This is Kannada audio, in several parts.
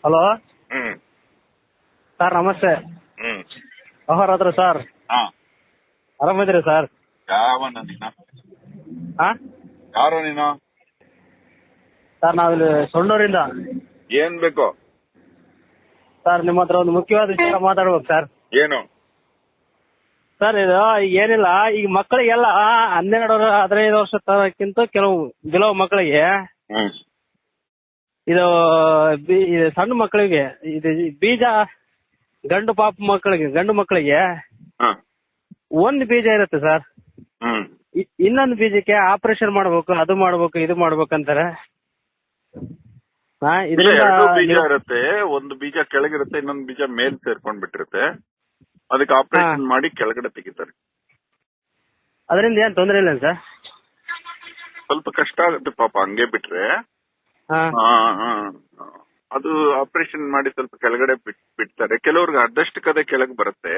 ಹಲೋ ಹ್ಮ್ ಸರ್, ನಮಸ್ತೆ. ಹ್ಮ್ ಅಹೋರಾತ್ರ ಸರ್, ಹಾ ಆರಾಮಿದ್ರಿ ಸರ್? ಯಾವನ ನೀನು? ಹಾ ಯಾರು ನೀನು? ಸರ್, ನಾವಿಲ್ಲಿ ಸೊಂಡೂರಿಂದ. ಏನ್ ಬೇಕು? ಸರ್, ನಿಮ್ಮ ಹತ್ರ ಒಂದು ಮುಖ್ಯವಾದ ವಿಷಯ ಮಾತಾಡ್ಬೇಕು ಸರ್. ಏನು? ಸರ್, ಇದು ಈಗ ಏನಿಲ್ಲ, ಈಗ ಮಕ್ಕಳಿಗೆಲ್ಲ 12-15 ವರ್ಷಕ್ಕಿಂತ ಕೆಲವು ಮಕ್ಕಳಿಗೆ ಹ್ಮ್ ಇದು ಸಣ್ಣ ಮಕ್ಕಳಿಗೆ ಇದು ಬೀಜ, ಗಂಡು ಮಕ್ಕಳಿಗೆ ಹ ಒಂದು ಬೀಜ ಇರುತ್ತೆ ಸರ್. ಹ್ಮ್ ಇನ್ನೊಂದು ಬೀಜಕ್ಕೆ ಆಪರೇಷನ್ ಮಾಡ್ಬೇಕು, ಅದು ಮಾಡ್ಬೇಕು, ಇದು ಮಾಡ್ಬೇಕಂತಾರೆ. ಇಲ್ಲ, ಎರಡು ಬೀಜ ಇರುತ್ತೆ. ಒಂದು ಬೀಜ ಕೆಳಗಿರುತ್ತೆ, ಇನ್ನೊಂದು ಬೀಜ ಮೇಲ್ ಸೇರ್ಕೊಂಡ್ ಬಿಟ್ಟಿರುತ್ತೆ. ಅದಕ್ಕೆ ಆಪರೇಷನ್ ಮಾಡಿ ಕೆಳಗಡೆ ತೆಗಿತಾರೆ. ಅದರಿಂದ ಏನ್ ತೊಂದರೆ ಇಲ್ಲ ಸರ್? ಸ್ವಲ್ಪ ಕಷ್ಟ ಆಗುತ್ತೆ ಪಾಪ, ಹಂಗೆ ಬಿಟ್ರೆ. ಅದು ಆಪರೇಷನ್ ಮಾಡಿ ಸ್ವಲ್ಪ ಕೆಳಗಡೆ ಬಿಡ್ತಾರೆ. ಕೆಲವ್ರಿಗೆ ಅರ್ಧಷ್ಟಕ್ಕದೇ ಕೆಳಗೆ ಬರುತ್ತೆ.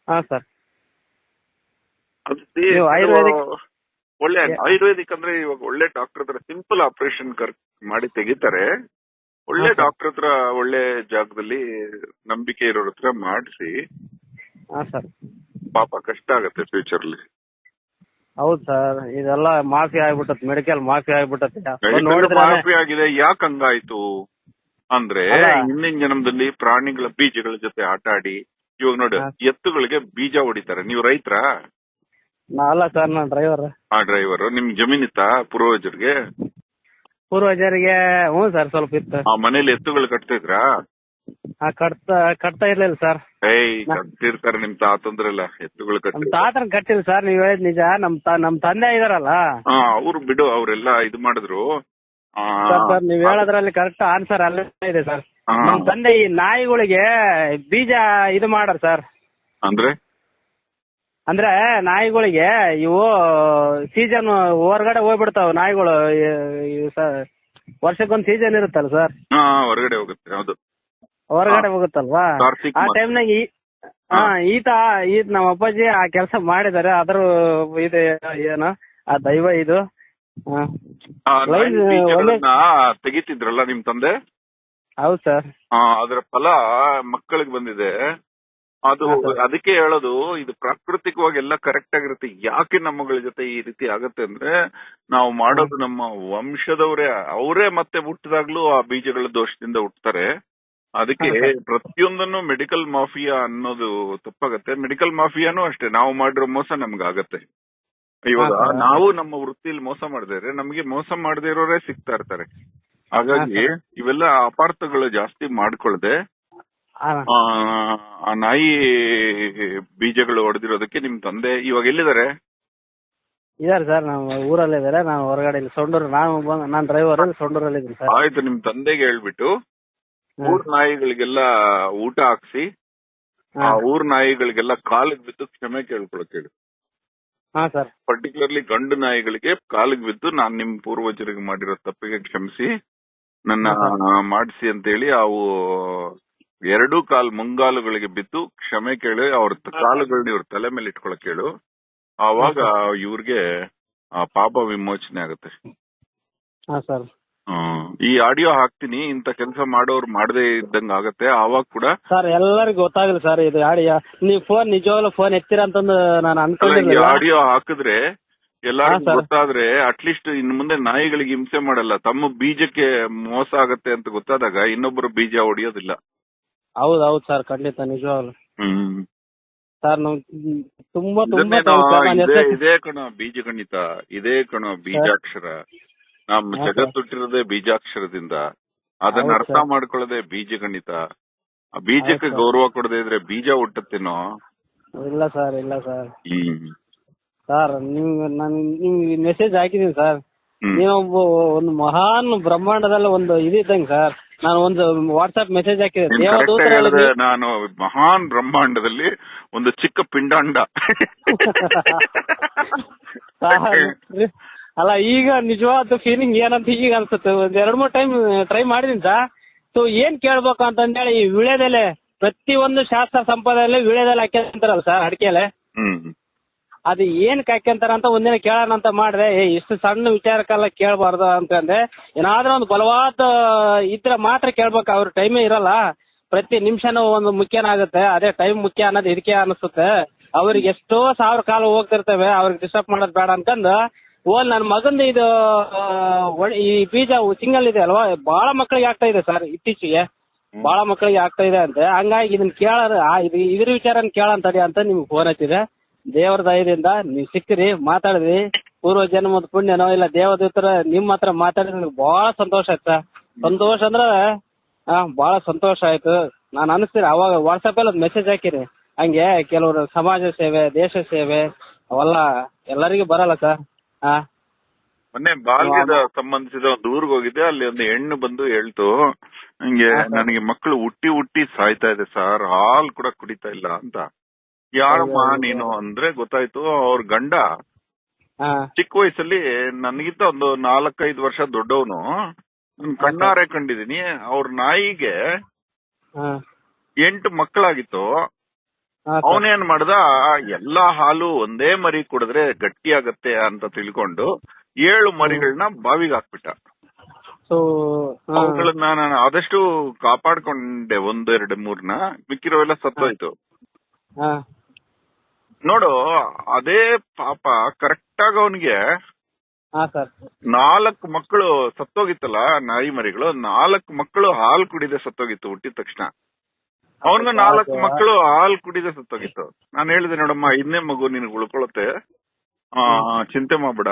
ಹಾ ಸರ್. ಅದು ಆಯುರ್ವೇದಿಕ್ ಒಳ್ಳೆ ಆಯುರ್ವೇದಿಕ್ ಅಂದ್ರೆ ಇವಾಗ ಒಳ್ಳೆ ಡಾಕ್ಟರ್ ಹತ್ರ ಸಿಂಪಲ್ ಆಪರೇಷನ್ ಮಾಡಿ ತೆಗಿತಾರೆ. ಒಳ್ಳೆ ಡಾಕ್ಟರ್ ಹತ್ರ, ಒಳ್ಳೆ ಜಾಗದಲ್ಲಿ ನಂಬಿಕೆ ಇರೋರ ಹತ್ರ ಮಾಡಿಸಿ. ಹಾ ಸರ್. ಪಾಪ ಕಷ್ಟ ಆಗತ್ತೆ ಫ್ಯೂಚರ್ ಅಲ್ಲಿ. ಹೌದು ಸರ್, ಇದೆಲ್ಲ ಮಾಫಿ ಆಗ್ಬಿಟ್ಟತ್, ಮೆಡಿಕಲ್ ಮಾಫಿ ಆಗ್ಬಿಟ್ಟತ್. ಮಾಫಿ ಆಗಿದೆ. ಯಾಕೆ ಹಂಗಾಯ್ತು ಅಂದ್ರೆ, ಹಿಂದಿನ ಜನ್ಮದಲ್ಲಿ ಪ್ರಾಣಿಗಳ ಬೀಜಗಳ ಜೊತೆ ಆಟ ಆಡಿ, ಇವಾಗ ನೋಡಿ ಎತ್ತುಗಳಿಗೆ ಬೀಜ ಹೊಡಿತಾರೆ. ನೀವು ರೈತರ? ಅಲ್ಲ ಸರ್, ನಾನು ಡ್ರೈವರ್. ಡ್ರೈವರ್. ನಿಮ್ ಜಮೀನಿತ್ತಾ ಪೂರ್ವಜರಿಗೆ? ಪೂರ್ವಜರಿಗೆ ಹ್ಞೂ ಸರ್, ಸ್ವಲ್ಪ ಇತ್ತು. ಮನೇಲಿ ಎತ್ತುಗಳು ಕಟ್ತಿದ್ರಾ? ಕಟ್ತಾ ಇರ್ಲಿಲ್ಲ ಸರ್. ಕಟ್ತಿರ್ತಾರೆ ನಿಮ್ ತಾತಂದ್ರಲ್ಲ, ಎತ್ತುಗಳು ನಮ್ ತಾತನ ಕಟ್ಟಿಲ್ಲ ಸರ್, ನೀವ್ ಹೇಳಿದ್ ನಿಜ. ನಮ್ ತಂದೆ ಇದಾರಲ್ಲ, ಅವ್ರು ಬಿಡು, ಅವರೆಲ್ಲ ಇದು ಮಾಡಿದ್ರು. ಸರ್, ನೀವ್ ಹೇಳೋದ್ರಲ್ಲಿ ಕರೆಕ್ಟ್ ಆನ್ಸರ್ ಅಲ್ಲೇ ಇದೆ ಸರ್. ನಮ್ ತಂದೆ ಈ ನಾಯಿಗಳಿಗೆ ಬೀಜ ಇದು ಮಾಡಾರ ಸರ್. ಅಂದ್ರೆ ನಾಯಿಗಳಿಗೆ ಇವು ಸೀಸನ್ ಹೊರಗಡೆ ಹೋಗ್ಬಿಡ್ತಾವ ನಾಯಿಗಳು. ವರ್ಷಕ್ಕೊಂದ್ ಸೀಸನ್ ಇರುತ್ತಲ್ಲ ಸರ್, ಹೊರಗಡೆ ಹೋಗುತ್ತೆ. ಹೌದು, ಹೊರಗಡೆ ಹೋಗುತ್ತಲ್ವಾ? ಆ ಟೈಮ್ನಾಗ ಈತ ನಮ್ಮ ಅಪ್ಪಾಜಿ ಆ ಕೆಲಸ ಮಾಡಿದಾರೆ. ಅದ್ರ ಇದು ಏನು ಆ ದೈವ ಇದು ತೆಗಿತಿದ್ರಲ್ಲ ನಿಮ್ ತಂದೆ? ಹೌದು ಸರ್. ಅದರ ಫಲ ಮಕ್ಕಳಿಗೆ ಬಂದಿದೆ. ಅದು ಅದಕ್ಕೆ ಹೇಳೋದು, ಇದು ಪ್ರಾಕೃತಿಕವಾಗಿ ಎಲ್ಲ ಕರೆಕ್ಟ್ ಆಗಿರುತ್ತೆ. ಯಾಕೆ ನಮ್ಮಗಳ ಜೊತೆ ಈ ರೀತಿ ಆಗತ್ತೆ ಅಂದ್ರೆ, ನಾವು ಮಾಡೋದು ನಮ್ಮ ಅವರೇ ಮತ್ತೆ ಹುಟ್ಟಿದಾಗ್ಲೂ ಆ ಬೀಜಗಳ ದೋಷದಿಂದ ಹುಟ್ಟುತ್ತಾರೆ. ಅದಕ್ಕೆ ಪ್ರತಿಯೊಂದನ್ನು ಮೆಡಿಕಲ್ ಮಾಫಿಯಾ ಅನ್ನೋದು ತಪ್ಪಾಗತ್ತೆ. ಮೆಡಿಕಲ್ ಮಾಫಿಯಾನು ಅಷ್ಟೇ, ನಾವು ಮಾಡಿರೋ ಮೋಸ ನಮ್ಗಾಗತ್ತೆ. ಇವಾಗ ನಾವು ನಮ್ಮ ವೃತ್ತಿಯಲ್ಲಿ ಮೋಸ ಮಾಡದೇ ನಮಗೆ ಮೋಸ ಮಾಡದೇ ಇರೋರೇ ಸಿಗ್ತಾ ಇರ್ತಾರೆ. ಹಾಗಾಗಿ ಇವೆಲ್ಲ ಅಪಾರ್ಥಗಳು ಜಾಸ್ತಿ ಮಾಡ್ಕೊಳ್ದೆ, ಆ ನಾಯಿ ಬೀಜಗಳು ಹೊಡೆದಿರೋದಕ್ಕೆ ನಿಮ್ ತಂದೆ ಇವಾಗ ಎಲ್ಲಿದ್ದಾರೆ? ಇದಾರೆ ಸರ್, ನಾವು ಊರಲ್ಲೇ ಇದಾರೆ. ನಾವು ಹೊರಗಡೆ ಸೊಂಡೂರು, ನಾನು ಡ್ರೈವರ್, ಸೊಂಡೂರಲ್ಲಿ ಇದ್ದೀನಿ ಸರ್. ಆಯ್ತು, ನಿಮ್ ತಂದೆಗೆ ಹೇಳ್ಬಿಟ್ಟು ಊರ್ ನಾಯಿಗಳಿಗೆಲ್ಲ ಊಟ ಹಾಕ್ಸಿ, ಆ ಊರ್ ನಾಯಿಗಳಿಗೆಲ್ಲ ಕಾಲಿಗೆ ಬಿದ್ದು ಕ್ಷಮೆ ಕೇಳ್ಕೊಳಕ್ ಹೇಳಿ. ಹಾ ಸರ್. ಪರ್ಟಿಕ್ಯುಲರ್ಲಿ ಗಂಡು ನಾಯಿಗಳಿಗೆ ಕಾಲಿಗೆ ಬಿದ್ದು, ನಾನ್ ನಿಮ್ ಪೂರ್ವಜರಿಗೆ ಮಾಡಿರೋ ತಪ್ಪಿಗೆ ಕ್ಷಮಿಸಿ ನನ್ನ ಮಾಡಿಸಿ ಅಂತೇಳಿ ಅವು 2 ಕಾಲು ಮುಂಗಾಲುಗಳಿಗೆ ಬಿದ್ದು ಕ್ಷಮೆ ಕೇಳಿ ಅವ್ರ ಕಾಲುಗಳನ್ನ ಇವ್ರ ತಲೆ ಮೇಲೆ ಇಟ್ಕೊಳಕ್ ಹೇಳು. ಆವಾಗ ಇವ್ರಿಗೆ ಪಾಪ ವಿಮೋಚನೆ ಆಗುತ್ತೆ. ಈ ಆಡಿಯೋ ಹಾಕ್ತೀನಿ, ಇಂತ ಕೆಲಸ ಮಾಡೋರು ಮಾಡದೇ ಇದ್ದಂಗ ಆಗತ್ತೆ. ಆವಾಗ ಕೂಡ ಸರ್ ಎಲ್ಲರಿಗೂ ಗೊತ್ತಾಗಲ್ಲ ಸರ್ ಇದು ಆಡಿಯೋ. ನೀವು ಫೋನ್ ನಿಜವಾಗ್ಲೂ ಫೋನ್ ಎತ್ತೀರ ಅಂತಂದು ನಾನು ಅನ್ಕೊಂಡಿಲ್ಲ. ಆಡಿಯೋ ಹಾಕಿದ್ರೆ ಎಲ್ಲರಿಗೂ ಗೊತ್ತಾದ್ರೆ ಅಟ್ಲೀಸ್ಟ್ ಇನ್ನು ಮುಂದೆ ನಾಯಿಗಳಿಗೆ ಹಿಂಸೆ ಮಾಡಲ್ಲ. ತಮ್ಮ ಬೀಜಕ್ಕೆ ಮೋಸ ಆಗತ್ತೆ ಅಂತ ಗೊತ್ತಾದಾಗ ಇನ್ನೊಬ್ಬರು ಬೀಜ ಹೊಡಿಯೋದಿಲ್ಲ. ಹೌದೌದು ಸರ್, ಖಂಡಿತ ನಿಜವಾಗ್ಲು. ಸರ್ ತುಂಬಾ ಇದೇ ಕಣ ಬೀಜ ಗಣಿತ, ಇದೇ ಕಣ ಬೀಜಾಕ್ಷರ. ನಮ್ಮ ಜಗತ್ತುಟ್ಟಿರೋದೇ ಬೀಜಾಕ್ಷರದಿಂದ. ಅದನ್ನ ಅರ್ಥ ಮಾಡ್ಕೊಳ್ಳೋದೇ ಬೀಜ ಗಣಿತ. ಆ ಬೀಜಕ್ಕೆ ಗೌರವ ಕೊಡದೇ ಇದ್ರೆ ಬೀಜ ಹುಟ್ಟತ್ತೇನೋ? ಇಲ್ಲ ಸರ್, ಇಲ್ಲ ಸರ್. ಸರ್ ನಿಮ್ಗೆ ಮೆಸೇಜ್ ಹಾಕಿದೀನಿ ಸರ್. ನೀವೊಬ್ಬ ಒಂದು ಮಹಾನ್ ಬ್ರಹ್ಮಾಂಡದಲ್ಲಿ ಒಂದು ಇದ್ದಂಗೆ ಸರ್. ನಾನು ಒಂದು ವಾಟ್ಸ್ಆಪ್ ಮೆಸೇಜ್ ಹಾಕಿದೆ. ನಾನು ಮಹಾನ್ ಬ್ರಹ್ಮಾಂಡದಲ್ಲಿ ಒಂದು ಚಿಕ್ಕ ಪಿಂಡಾಂಡ. ಅಲ್ಲ, ಈಗ ನಿಜವಾದ ಫೀಲಿಂಗ್ ಏನಂತ ಈಗ ಅನ್ಸುತ್ತೆ. ಒಂದ್ 2-3 ಟೈಮ್ ಟ್ರೈ ಮಾಡಿದೀನಿ ಸರ್. ಸೊ ಏನ್ ಕೇಳ್ಬೇಕು ಅಂತಂದೇಳಿ, ಈ ವಿಳೆದೆಲೆ ಪ್ರತಿಯೊಂದು ಶಾಸ್ತ್ರ ಸಂಪ್ರದಾಯದಲ್ಲಿ ವಿಳೆದೆಲೆ ಹಾಕ್ಯಂತಾರಲ್ಲ ಸರ್, ಅಡಿಕೆಲೆ. ಅದು ಏನ್ ಕಾಯ್ಕೊಂತಾರ ಅಂತ ಒಂದಿನ ಕೇಳೋಣ ಅಂತ ಮಾಡಿದೆ. ಇಷ್ಟು ಸಣ್ಣ ವಿಚಾರಕ್ಕೆಲ್ಲ ಕೇಳಬಾರ್ದು ಅಂತಂದ್ರೆ ಏನಾದ್ರೂ ಒಂದು ಬಲವಾದ ಇದ್ರೆ ಮಾತ್ರ ಕೇಳ್ಬೇಕು. ಅವ್ರ ಟೈಮೇ ಇರಲ್ಲ, ಪ್ರತಿ ನಿಮಿಷನೂ ಒಂದು ಮುಖ್ಯನ ಆಗುತ್ತೆ. ಅದೇ ಟೈಮ್ ಮುಖ್ಯ ಅನ್ನೋದು ಇದಕ್ಕೆ ಅನಿಸುತ್ತೆ. ಅವ್ರಿಗೆ ಎಷ್ಟೋ ಸಾವಿರ ಕಾಲ ಹೋಗ್ತಿರ್ತವೆ, ಅವ್ರಿಗೆ ಡಿಸ್ಟರ್ಬ್ ಮಾಡೋದು ಬೇಡ ಅನ್ಕಂದು ನನ್ನ ಮಗಂದು ಇದು ಈ ಬೀಜ ಸಿಂಗಲ್ ಇದೆ ಅಲ್ವಾ, ಬಹಳ ಮಕ್ಕಳಿಗೆ ಆಗ್ತಾ ಇದೆ ಸರ್. ಇತ್ತೀಚೆಗೆ ಬಹಳ ಮಕ್ಕಳಿಗೆ ಆಗ್ತಾ ಇದೆ ಅಂತೆ. ಹಂಗಾಗಿ ಇದನ್ನ ಇದ್ರ ವಿಚಾರ ಕೇಳಂತಡಿ ಅಂತ ನಿಮ್ಗೆ ಫೋನ್ ಹಚ್ಚಿದೆ. ದೇವರ ದಯದಿಂದ ನೀವು ಸಿಕ್ಕಿರಿ, ಮಾತಾಡಿದ್ರಿ. ಪೂರ್ವ ಜನ್ಮದ ಪುಣ್ಯನೋ ಇಲ್ಲ ದೇವದೂತರ ನಿಮ್ಮ ಹತ್ರ ಮಾತಾಡಿದ್ರೆ ನನಗೆ ಬಹಳ ಸಂತೋಷ ಆಯ್ತು ಸರ್. ಸಂತೋಷ ಅಂದ್ರೆ ಬಹಳ ಸಂತೋಷ ಆಯ್ತು. ನಾನು ಅನಿಸ್ತೀನಿ ಅವಾಗ ವಾಟ್ಸಪ್ ಅಲ್ಲಿ ಒಂದು ಮೆಸೇಜ್ ಹಾಕಿರಿ. ಹಂಗೆ ಕೆಲವರು ಸಮಾಜ ಸೇವೆ, ದೇಶ ಸೇವೆ ಅವೆಲ್ಲ ಎಲ್ಲರಿಗೂ ಬರಲ್ಲ ಸರ್. ಮೊನ್ನೆ ಬಾಲ್ಯದ ಸಂಬಂಧಿಸಿದ ಒಂದು ಊರಿಗೆ ಹೋಗಿದ್ದೆ. ಅಲ್ಲಿ ಒಂದು ಹೆಣ್ಣು ಬಂದು ಹೇಳ್ತು, ಹಂಗೆ ನನಗೆ ಮಕ್ಕಳು ಹುಟ್ಟಿ ಸಾಯ್ತಾ ಇದೆ ಸರ್, ಹಾಲ್ ಕೂಡ ಕುಡಿತಾ ಇಲ್ಲ ಅಂತ. ಯಾರಮ್ಮ ನೀನು ಅಂದ್ರೆ ಗೊತ್ತಾಯ್ತು, ಅವ್ರ ಗಂಡ ಚಿಕ್ಕ ವಯಸ್ಸಲ್ಲಿ ನನಗಿಂತ ಒಂದು 4-5 ವರ್ಷ ದೊಡ್ಡವನು. ಕಣ್ಣಾರೆ ಕಂಡಿದೀನಿ. ಅವ್ರ ನಾಯಿಗೆ 8 ಮಕ್ಕಳಾಗಿತ್ತು. ಅವನೇನ್ ಮಾಡ್ದ, ಎಲ್ಲಾ ಹಾಲು ಒಂದೇ ಮರಿ ಕುಡಿದ್ರೆ ಗಟ್ಟಿ ಆಗತ್ತೆ ಅಂತ ತಿಳ್ಕೊಂಡು 7 ಮರಿಗಳನ್ನ ಬಾವಿಗೆ ಹಾಕ್ಬಿಟ್ಟ. ಅವುಗಳನ್ನ ನಾನು ಆದಷ್ಟು ಕಾಪಾಡ್ಕೊಂಡೆ, 1, 2, 3ನ. ಮಿಕ್ಕಿರೋವೆಲ್ಲ ಸತ್ತೋಯ್ತು. ನೋಡು, ಅದೇ ಪಾಪ ಕರೆಕ್ಟ್ ಆಗ ಅವನಿಗೆ 4 ಮಕ್ಕಳು ಸತ್ತೋಗಿತ್ತಲ್ಲ, ನಾಯಿ ಮರಿಗಳು 4 ಮಕ್ಕಳು ಹಾಲು ಕುಡಿದೆ ಸತ್ತೋಗಿತ್ತು ಹುಟ್ಟಿದ ತಕ್ಷಣ. ಅವನ್ಗ 4 ಮಕ್ಕಳು ಹಾಲು ಕುಡಿದೆ ಸತ್ತೋಗಿತ್ತು. ನಾನು ಹೇಳಿದೆ, ನೋಡಮ್ಮ 5ನೇ ಮಗು ನಿನ್ಗೆ ಉಳ್ಕೊಳತ್ತೆ, ಚಿಂತೆ ಮಾಡ್ಬೇಡ,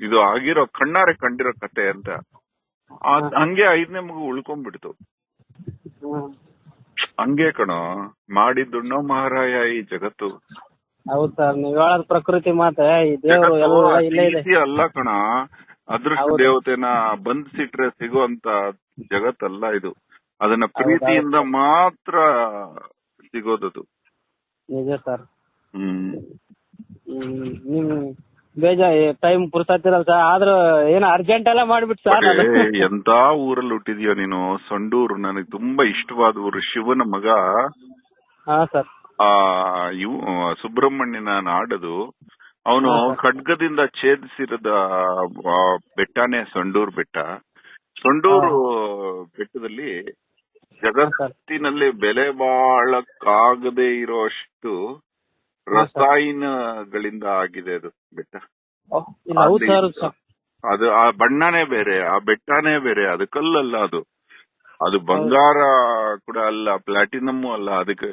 ಇದು ಆಗಿರೋ ಕಣ್ಣಾರೆ ಕಂಡಿರೋ ಕತೆ ಅಂತ. ಹಂಗೆ 5ನೇ ಮಗು ಉಳ್ಕೊಂಡ್ಬಿಡ್ತು. ಹಂಗೆ ಕಣೋ ಮಾಡಿದ್ದುಣ್ಣೋ ಮಹಾರಾಯ ಈ ಜಗತ್ತು. ಹೌದು ಸರ್, ನೀವ್ ಹೇಳೋದ್ ಪ್ರಕೃತಿ ಮಾತೆ. ಈ ದೇವರು ಎಲ್ಲ ಇಲ್ಲೇ ಇದೆ. ಅಲ್ಲ ಕಣ, ಅದೃಷ್ಟ ದೇವತೆನ ಬಂಧಿಸಿಟ್ರೆ ಸಿಗುವಂತ ಜಗತ್ತಲ್ಲ ಇದು. ಅದನ್ನ ಪ್ರೀತಿಯಿಂದ ಮಾತ್ರ ಸಿಗೋದದು. ನಿಜ ಸರ್. ನಿಮ್ ಟೈಮ್ ಪುರ್ಸತ್ತಿರಲ್ಲ ಸರ್, ಆದ್ರೂ ಏನೋ ಅರ್ಜೆಂಟ್ ಎಲ್ಲ ಮಾಡ್ಬಿಟ್ಟು ಸರ್. ಎಂತ ಊರಲ್ಲಿ ಹುಟ್ಟಿದ್ಯೋ ನೀನು, ಸಂಡೂರು. ನನಗೆ ತುಂಬಾ ಇಷ್ಟವಾದ ಊರು. ಶಿವನ ಮಗ. ಹಾ ಸರ್. ಸುಬ್ರಹ್ಮಣ್ಯನ ನಾಡದು. ಅವನು ಖಡ್ಗದಿಂದ ಛೇದಿಸಿರದ ಬೆಟ್ಟನೇ ಸಂಡೂರು ಬೆಟ್ಟ. ಸಂಡೂರು ಬೆಟ್ಟದಲ್ಲಿ ಜಗತ್ತಿನಲ್ಲಿ ಬೆಲೆ ಬಾಳಕ್ಕಾಗದೇ ಇರೋಷ್ಟು ರಸಾಯನಗಳಿಂದ ಆಗಿದೆ ಅದು ಬೆಟ್ಟ. ಅದು ಆ ಬಣ್ಣನೇ ಬೇರೆ, ಆ ಬೆಟ್ಟನೇ ಬೇರೆ. ಅದು ಕಲ್ಲಲ್ಲ, ಅದು ಬಂಗಾರ ಕೂಡ ಅಲ್ಲ, ಪ್ಲಾಟಿನಮ್ ಅಲ್ಲ. ಅದಕ್ಕೆ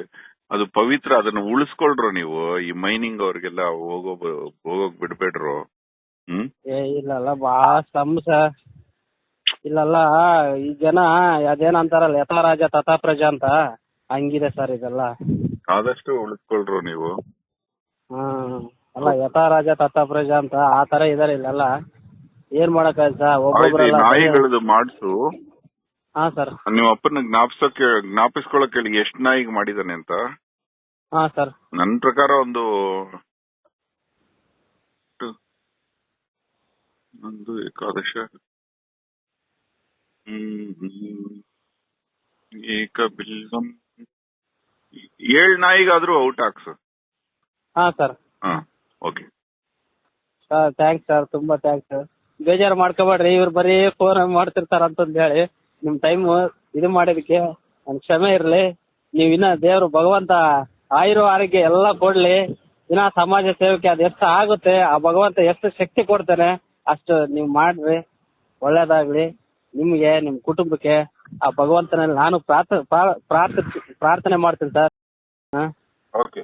ಅದು ಪವಿತ್ರ. ಅದನ್ನ ಉಳಿಸ್ಕೊಳ್ರು ನೀವು. ಈ ಮೈನಿಂಗ್ ಅವ್ರಿಗೆಲ್ಲ ಹೋಗೋಗ್ ಬಿಡ್ಬೇಡ್ರು. ಇಲ್ಲಲ್ಲ ಬಾಳ ಶ್ರಮ ಸರ್. ಇಲ್ಲಲ್ಲ ಈ ಜನ ಅದೇನಂತಾರಲ್ಲ, ಯಥಾ ರಾಜ ತಥಾ ಪ್ರಜಾ ಅಂತ, ಹಂಗಿದೆ ಸರ್ ಇದೆಲ್ಲ. ಆದಷ್ಟು ಉಳಿಸ್ಕೊಳ್ರು ನೀವು. ಅಲ್ಲ, ಯಥಾ ರಾಜ ತಥಾ ಪ್ರಜಾ ಅಂತ ಆ ತರ ಇದಾರೆ ಇಲ್ಲೆಲ್ಲ. ಏನ್ ಮಾಡಕ್ಕಾಗ ಸರ್, ಒಬ್ಬೊಬ್ರೆಲ್ಲ ನಾಯಿಗಳದ್ದು ಮಾಡ್ಸು. ಹಾ ಸರ್. ನಿಮ್ಮ ಅಪ್ಪನ ಜ್ಞಾಪಿಸ್ಕೊಳಕ್ ಹೇಳಿ ಎಷ್ಟ್ ನಾಯಿಗೆ ಮಾಡಿದಾನೆ ಅಂತ. ಹಾ ಸರ್. ನನ್ ಪ್ರಕಾರ ಒಂದು ಏಕಾದಶ ಏಕಬಿಲ್ವಂ 7 ನಾಯಿಗಾದ್ರೂ ಔಟ್ ಹಾಕ್ಸು. ಹಾ sir. Okay sir, thanks sir, ತುಂಬಾ ಥ್ಯಾಂಕ್ಸ್ ಸರ್. ಬೇಜಾರು ಮಾಡ್ಕೋಬೇಡ್ರಿ, ಇವ್ರು ಬರೀ ಫೋನ್ ಮಾಡ್ತಿರ್ತಾರ ಅಂತಂದ್ ಹೇಳಿ ನಿಮ್ ಟೈಮ್ ಇದು ಮಾಡಿದಕ್ಕೆ ನನ್ ಕ್ಷಮೆ ಇರ್ಲಿ. ನೀವ್ ಇನ್ನ ದೇವ್ರು ಭಗವಂತ ಆಯುರು ಆರೋಗ್ಯ ಎಲ್ಲ ಕೊಡ್ಲಿ. ಇನ್ನ ಸಮಾಜ ಸೇವೆಗೆ ಅದ್ ಎಷ್ಟು ಆಗುತ್ತೆ, ಆ ಭಗವಂತ ಎಷ್ಟು ಶಕ್ತಿ ಕೊಡ್ತಾನೆ ಅಷ್ಟು ನೀವ್ ಮಾಡ್ರಿ. ಒಳ್ಳೇದಾಗ್ಲಿ ನಿಮ್ಗೆ, ನಿಮ್ ಕುಟುಂಬಕ್ಕೆ. ಆ ಭಗವಂತನಲ್ಲಿ ನಾನು ಪ್ರಾರ್ಥನೆ ಮಾಡ್ತೀನಿ ಸರ್. ಓಕೆ.